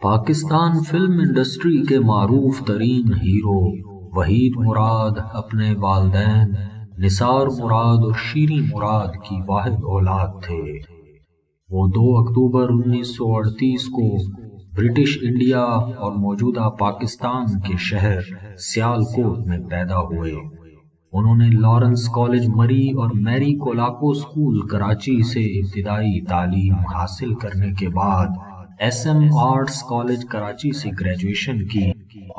Pakistan film industry کے معروف ترین hero Waheed مراد اپنے والدین نثار مراد اور شیریں مراد کی واحد اولاد تھے۔ وہ 2 اکتوبر 1938 کو برٹش انڈیا اور موجودہ پاکستان کے شہر سیالکوٹ میں پیدا ہوئے۔ انہوں نے لارنس کالج مری اور میری کولاکو اسکول کراچی سے ابتدائی تعلیم حاصل کرنے کے بعد S M arts college Karachi سے گریجویشن کی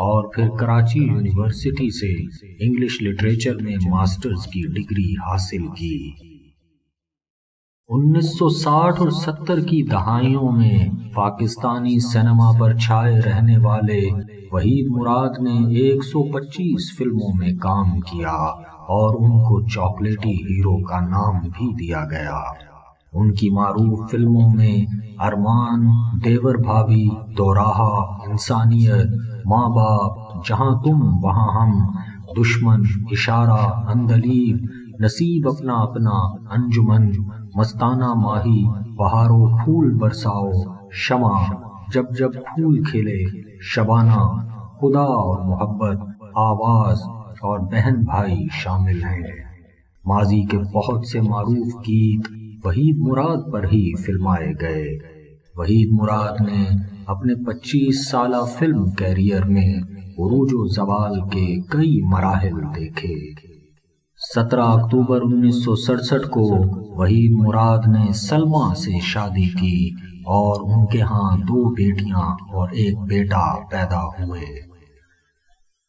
اور پھر کراچی یونیورسٹی سے انگلش لٹریچر میں ماسٹرز کی ڈگری حاصل کی۔ 1960 اور 70 کی دہائیوں میں پاکستانی سینما پر چھائے رہنے والے وحید مراد نے 125 فلموں میں کام کیا اور ان کو چاکلیٹی ہیرو کا نام بھی دیا گیا۔ ان کی معروف فلموں میں ارمان، دیور بھابھی، دوراہا، انسانیت، ماں باپ، جہاں تم وہاں ہم، دشمن، اشارہ، عندلیب، نصیب اپنا اپنا، انجمن، مستانہ ماہی، بہارو پھول برساؤ، شمع، جب جب پھول کھلے، شبانہ، خدا اور محبت، آواز اور بہن بھائی شامل ہیں۔ ماضی کے بہت سے معروف گیت وحید مراد پر ہی فلمائے گئے۔ وحید مراد نے اپنے 25 سالہ فلم کیریئر میں عروج و زوال کے کئی مراحل دیکھے۔ 17 اکتوبر 1967 کو وحید مراد نے سلمیٰ سے شادی کی اور ان کے ہاں 2 بیٹیاں اور 1 بیٹا پیدا ہوئے۔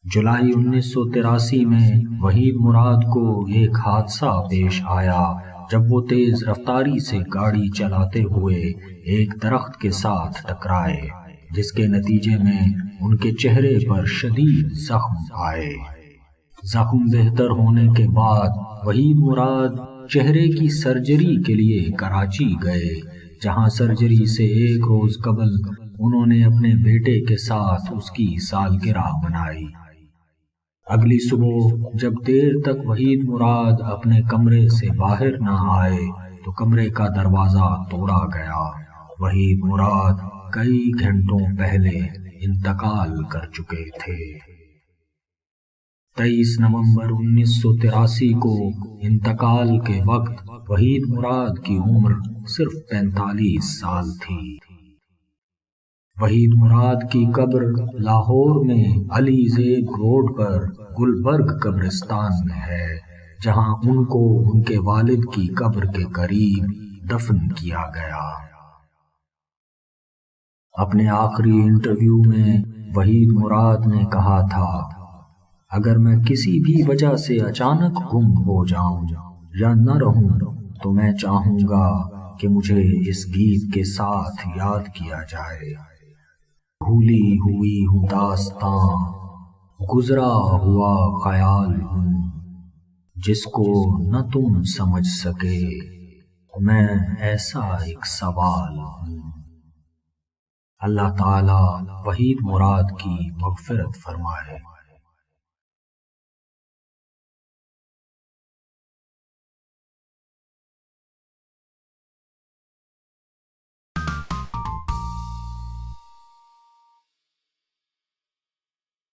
جولائی 1983 میں وحید مراد کو ایک حادثہ پیش آیا جب وہ تیز رفتاری سے گاڑی چلاتے ہوئے ایک درخت کے ساتھ ٹکرائے، جس کے نتیجے میں ان کے چہرے پر شدید زخم آئے۔ زخم بہتر ہونے کے بعد وحید مراد چہرے کی سرجری کے لیے کراچی گئے، جہاں سرجری سے 1 روز قبل انہوں نے اپنے بیٹے کے ساتھ اس کی سالگرہ منائی۔ اگلی صبح جب دیر تک وحید مراد اپنے کمرے سے باہر نہ آئے تو کمرے کا دروازہ توڑا گیا۔ وحید مراد کئی گھنٹوں پہلے انتقال کر چکے تھے۔ 23 نومبر 1983 کو انتقال کے وقت وحید مراد کی عمر صرف 45 سال تھی۔ وحید مراد کی قبر لاہور میں علی زیب روڈ پر گلبرگ قبرستان میں ہے، جہاں ان کو ان کے والد کی قبر کے قریب دفن کیا گیا۔ اپنے آخری انٹرویو میں وحید مراد نے کہا تھا، اگر میں کسی بھی وجہ سے اچانک گم ہو جاؤں یا نہ رہوں تو میں چاہوں گا کہ مجھے اس گیت کے ساتھ یاد کیا جائے۔ بھولی ہوئی ہوں داستاں، گزرا ہوا خیال ہوں، جس کو نہ تم سمجھ سکے، میں ایسا ایک سوال ہوں۔ اللہ تعالی وحید مراد کی مغفرت فرمائے۔